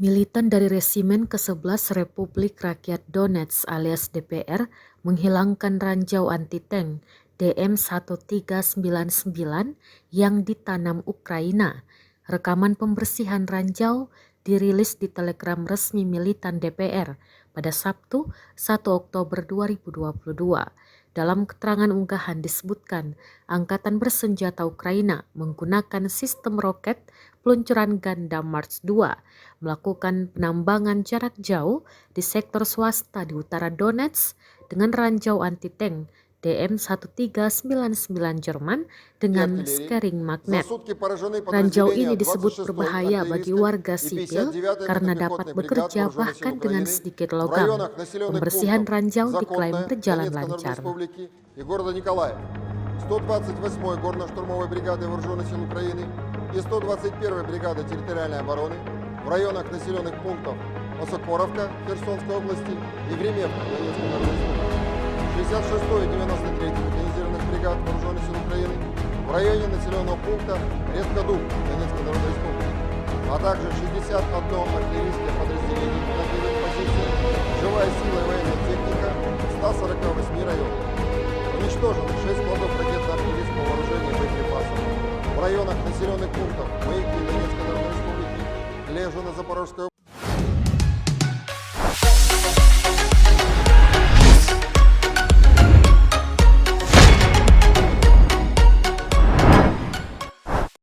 Militan dari Resimen ke-11 Republik Rakyat Donetsk alias DPR menghilangkan ranjau anti-tank DM1399 yang ditanam Ukraina. Rekaman pembersihan ranjau dirilis di Telegram resmi militan DPR pada Sabtu 1 Oktober 2022. Dalam keterangan unggahan disebutkan, Angkatan Bersenjata Ukraina menggunakan sistem roket peluncuran ganda Mars 2 melakukan penambangan jarak jauh di sektor swasta di utara Donetsk dengan ranjau anti-tank DM1399 Jerman dengan scaring magnet. Ranjau ini disebut berbahaya bagi warga sipil karena dapat bekerja bahkan dengan sedikit logam. Pembersihan ranjau diklaim berjalan lancar. 128-й горно-штурмовой бригады Вооруженных сил Украины и 121-й бригады территориальной обороны в районах населенных пунктов Осокоровка Херсонской области и Времевка Донецкой Народной Республики, 66-й и 93-й механизированных бригад Вооруженных сил Украины в районе населенного пункта Редкодуб Донецкой Народной Республики, а также 61 артиллерийское подразделение на боевых позициях, живая сила и военная техника в 148 районах. Уничтожено 6 складов ракетно-артиллерийского вооружения и боеприпасов в районах населенных пунктов Маяки Донецкой Народной Республики, Лежина Запорожской области.